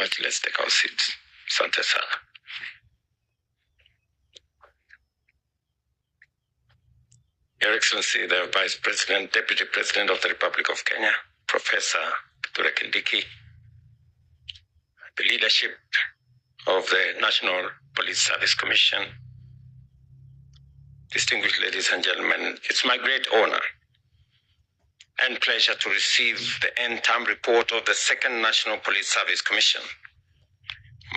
much. Let's take our seats. Asante sana. Your Excellency, the Vice President, Deputy President of the Republic of Kenya, Professor Kithure Kindiki, the leadership of the National Police Service Commission, distinguished ladies and gentlemen, it's my great honor and pleasure to receive the end-term report of the Second National Police Service Commission,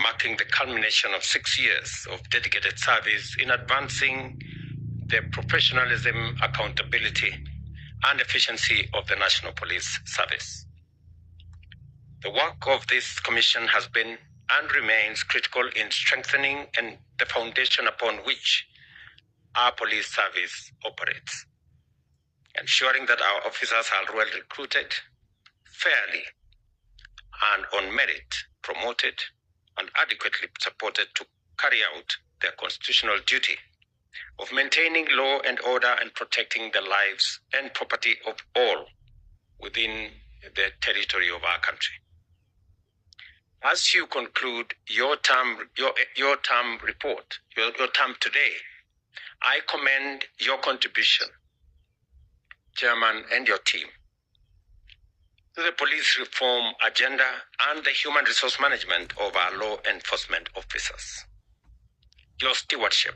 marking the culmination of 6 years of dedicated service in advancing the professionalism, accountability, and efficiency of the National Police Service. The work of this commission has been and remains critical in strengthening and the foundation upon which our police service operates, ensuring that our officers are well recruited, fairly, and on merit promoted and adequately supported to carry out their constitutional duty of maintaining law and order and protecting the lives and property of all within the territory of our country. As you conclude your term report, your term today, I commend your contribution, Chairman, and your team to the police reform agenda and the human resource management of our law enforcement officers. Your stewardship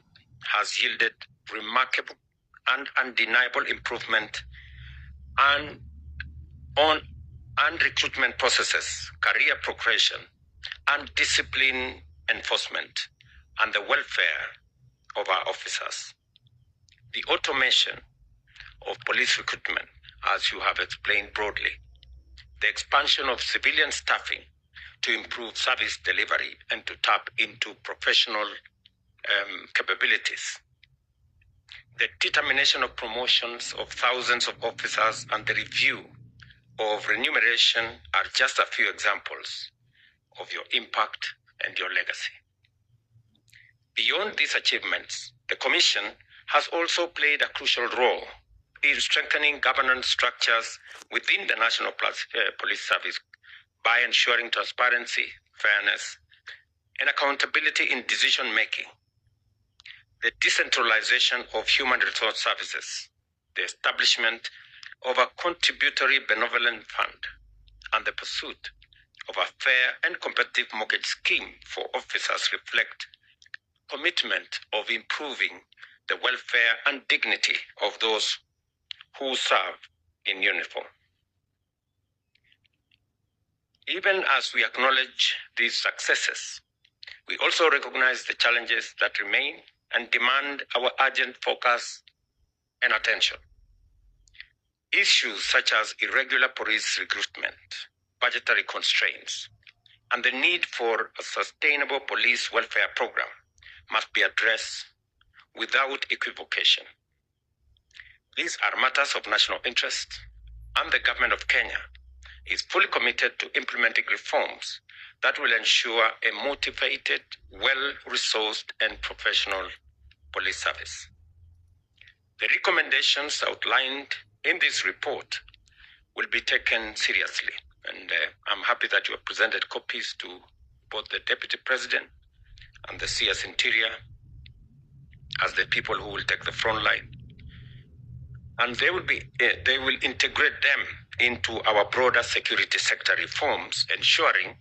has yielded remarkable and undeniable improvement on recruitment processes, career progression, and discipline enforcement, and the welfare of our officers. The automation of police recruitment, as you have explained broadly, the expansion of civilian staffing to improve service delivery and to tap into professional capabilities, the determination of promotions of thousands of officers and the review of remuneration are just a few examples of your impact and your legacy. Beyond these achievements, the Commission has also played a crucial role in strengthening governance structures within the National Police Service by ensuring transparency, fairness, and accountability in decision-making, the decentralization of human resource services, the establishment of a contributory benevolent fund, and the pursuit of a fair and competitive mortgage scheme for officers reflect commitment of improving the welfare and dignity of those who serve in uniform. Even as we acknowledge these successes, we also recognize the challenges that remain and demand our urgent focus and attention. Issues such as irregular police recruitment, budgetary constraints, and the need for a sustainable police welfare program must be addressed without equivocation. These are matters of national interest, and the government of Kenya is fully committed to implementing reforms that will ensure a motivated, well-resourced, and professional police service. The recommendations outlined in this report will be taken seriously, and I'm happy that you have presented copies to both the Deputy President and the CS Interior as the people who will take the front line. And they will integrate them into our broader security sector reforms, ensuring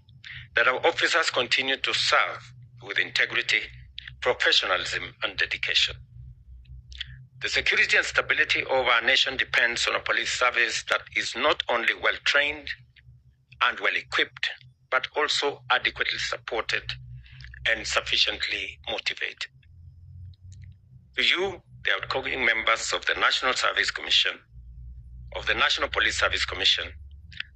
that our officers continue to serve with integrity, professionalism, and dedication. The security and stability of our nation depends on a police service that is not only well-trained and well-equipped, but also adequately supported and sufficiently motivated. To you, the outgoing members of the National Service Commission, of the National Police Service Commission,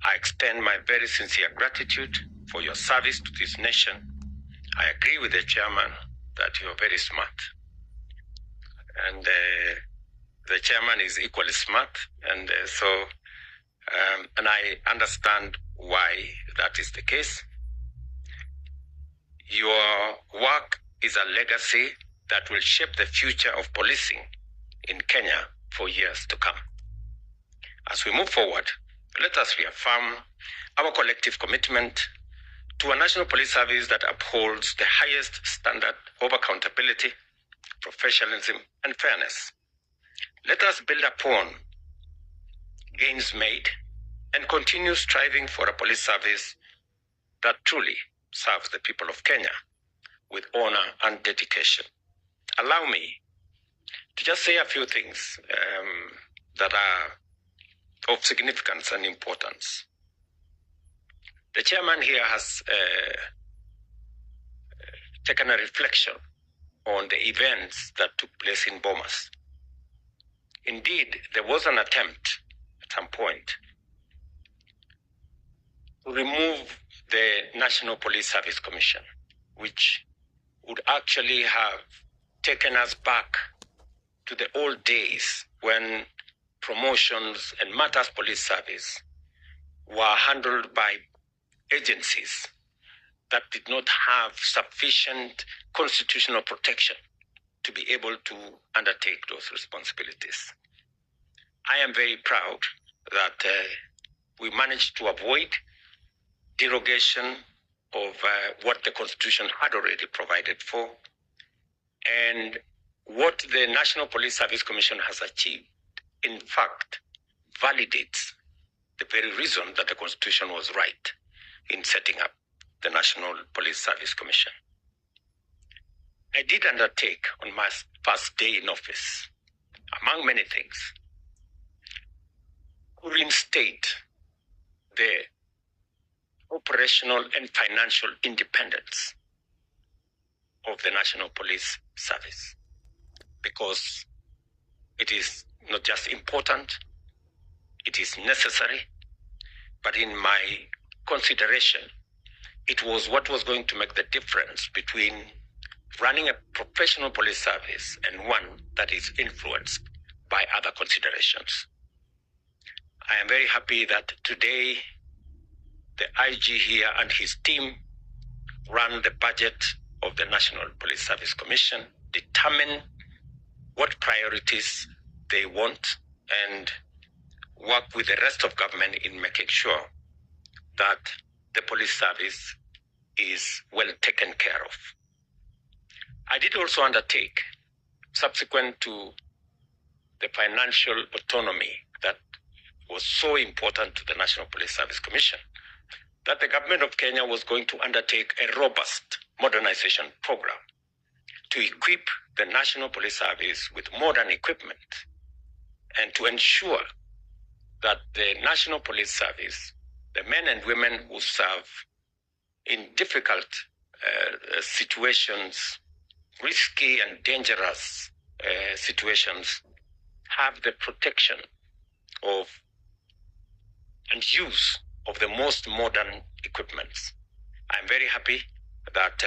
I extend my very sincere gratitude for your service to this nation. I agree with the chairman that you're very smart. And the chairman is equally smart. And and I understand why that is the case. Your work is a legacy that will shape the future of policing in Kenya for years to come. As we move forward, let us reaffirm our collective commitment to a national police service that upholds the highest standard of accountability, professionalism, and fairness. Let us build upon gains made and continue striving for a police service that truly serves the people of Kenya with honor and dedication. Allow me to just say a few things that are of significance and importance. The chairman here has taken a reflection on the events that took place in Bomas. Indeed, there was an attempt at some point to remove the National Police Service Commission, which would actually have taken us back to the old days when promotions and matters police service were handled by agencies that did not have sufficient constitutional protection to be able to undertake those responsibilities. I am very proud that we managed to avoid derogation of what the Constitution had already provided for, and what the National Police Service Commission has achieved, in fact, validates the very reason that the Constitution was right in setting up the National Police Service Commission. I did undertake on my first day in office, among many things, to reinstate the operational and financial independence of the National Police Service, because it is not just important, it is necessary, but in my consideration, it was what was going to make the difference between running a professional police service and one that is influenced by other considerations. I am very happy that today the IG here and his team run the budget of the National Police Service Commission, determine what priorities they want, and work with the rest of government in making sure that the police service is well taken care of. I did also undertake, subsequent to the financial autonomy that was so important to the National Police Service Commission, that the government of Kenya was going to undertake a robust modernization program to equip the National Police Service with modern equipment and to ensure that the National Police Service, the men and women who serve in difficult situations, risky and dangerous situations, have the protection of and use of the most modern equipments. I'm very happy that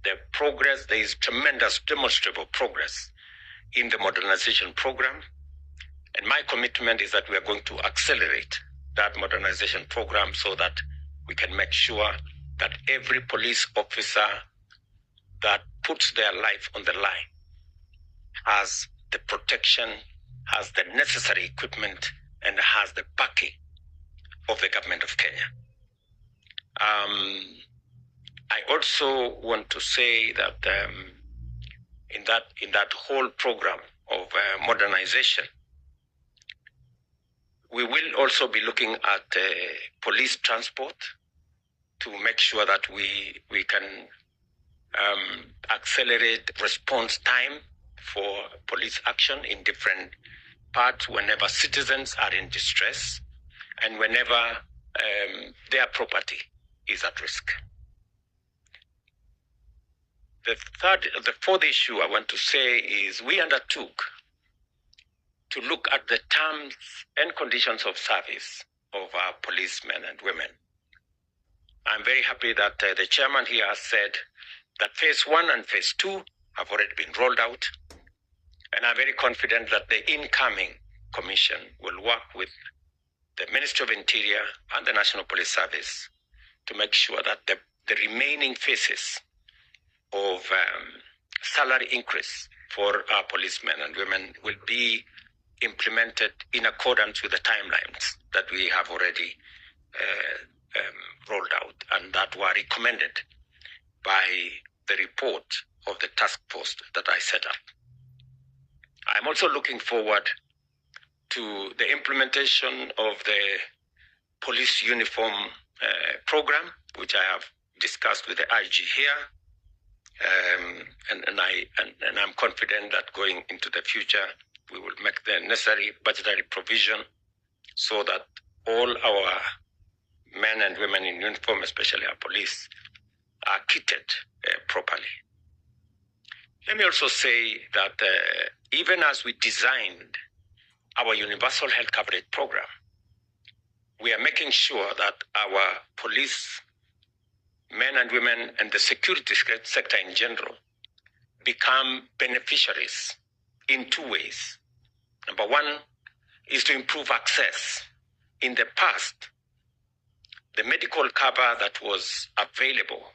there is tremendous demonstrable progress in the modernization program. And my commitment is that we are going to accelerate that modernization program so that we can make sure that every police officer that puts their life on the line has the protection, has the necessary equipment, and has the backing of the government of Kenya. I also want to say that in that whole program of modernization, we will also be looking at police transport to make sure that we can accelerate response time for police action in different parts whenever citizens are in distress and whenever their property is at risk. The fourth issue I want to say is we undertook to look at the terms and conditions of service of our policemen and women. I'm very happy that the chairman here has said that phase 1 and phase 2 have already been rolled out. And I'm very confident that the incoming commission will work with the Ministry of Interior and the National Police Service to make sure that the remaining phases of salary increase for our policemen and women will be implemented in accordance with the timelines that we have already rolled out and that were recommended by the report of the task force that I set up. I'm also looking forward to the implementation of the police uniform program, which I have discussed with the IG here. And I'm confident that going into the future, we will make the necessary budgetary provision so that all our men and women in uniform, especially our police, are kitted properly. Let me also say that even as we designed our universal health coverage program, we are making sure that our police men and women and the security sector in general become beneficiaries in two ways. Number one is to improve access. In the past, the medical cover that was available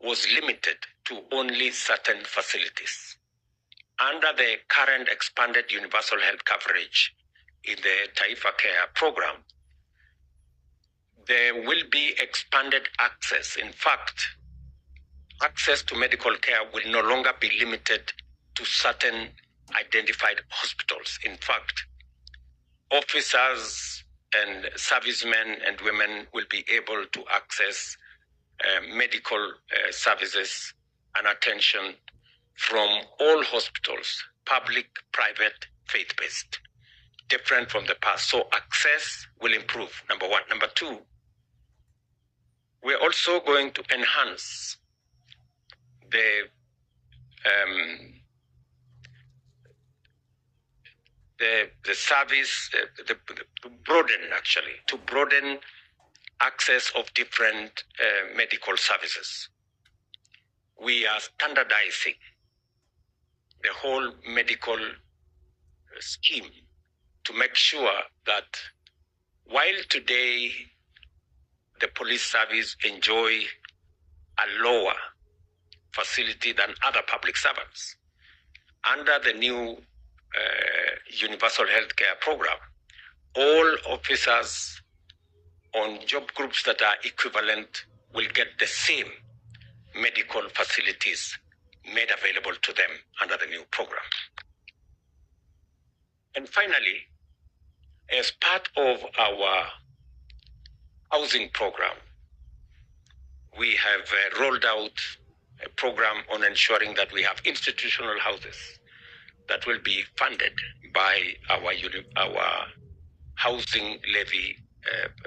was limited to only certain facilities. Under the current expanded universal health coverage in the Taifa Care program, there will be expanded access. In fact, access to medical care will no longer be limited to certain identified hospitals. In fact, officers and servicemen and women will be able to access medical services and attention from all hospitals, public, private, faith-based, different from the past. So access will improve, number one. Number two, we're also going to enhance the service, to broaden access of different medical services. We are standardizing the whole medical scheme to make sure that while today the police service enjoy a lower facility than other public servants, under the new universal health care program, all officers on job groups that are equivalent will get the same medical facilities made available to them under the new program. And finally, as part of our housing program, we have rolled out a program on ensuring that we have institutional houses that will be funded by our housing levy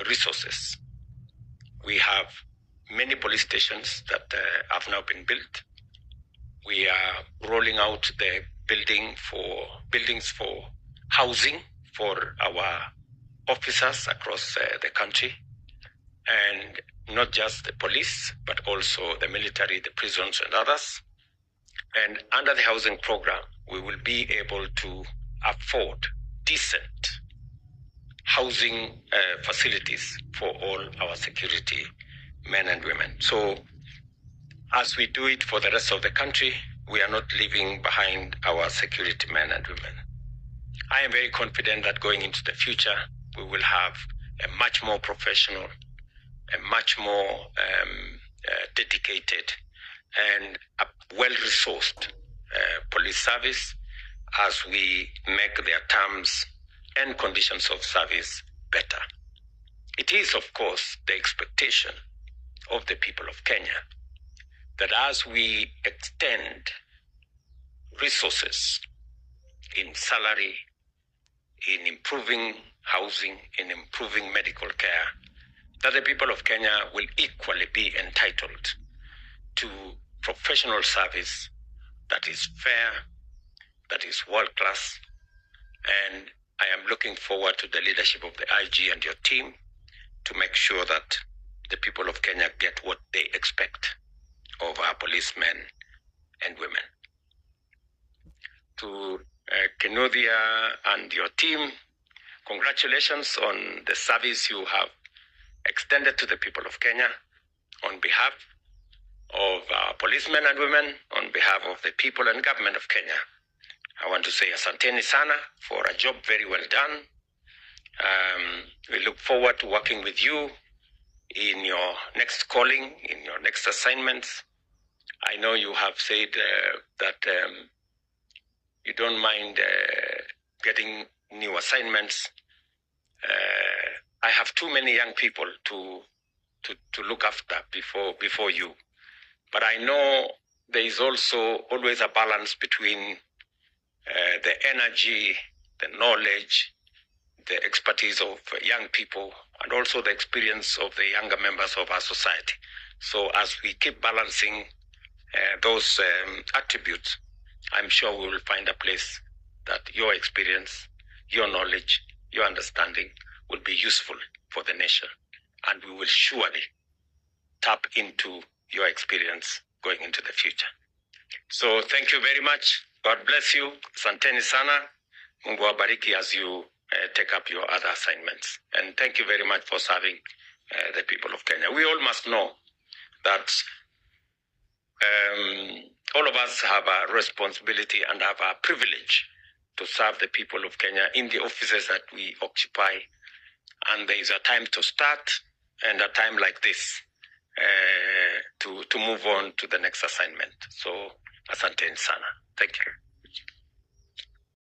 resources. We have many police stations that have now been built. We are rolling out the buildings for housing for our officers across the country, and not just the police, but also the military, the prisons, and others. And under the housing program, we will be able to afford decent housing facilities for all our security men and women. So as we do it for the rest of the country, we are not leaving behind our security men and women. I am very confident that going into the future, we will have a much more professional, a much more dedicated and a well-resourced police service as we make their terms and conditions of service better. It is, of course, the expectation of the people of Kenya that as we extend resources in salary, in improving housing, in improving medical care, that the people of Kenya will equally be entitled to professional service that is fair, that is world-class. And I am looking forward to the leadership of the IG and your team to make sure that the people of Kenya get what they expect of our policemen and women. To Kinuthia and your team, congratulations on the service you have extended to the people of Kenya. On behalf of our policemen and women, on behalf of the people and government of Kenya, I want to say asanteni sana for a job very well done. We look forward to working with you in your next calling, in your next assignments. I know you have said that you don't mind getting new assignments. I have too many young people to look after before you. But I know there is also always a balance between the energy, the knowledge, the expertise of young people, and also the experience of the younger members of our society. So as we keep balancing those attributes, I'm sure we will find a place that your experience, your knowledge, your understanding will be useful for the nation. And we will surely tap into your experience going into the future. So thank you very much. God bless you. Asanteni sana. Mungu wabariki as you take up your other assignments. And thank you very much for serving the people of Kenya. We all must know that all of us have a responsibility and have a privilege to serve the people of Kenya in the offices that we occupy. And there is a time to start and a time like this to move on to the next assignment. So, asanteni sana. Thank you.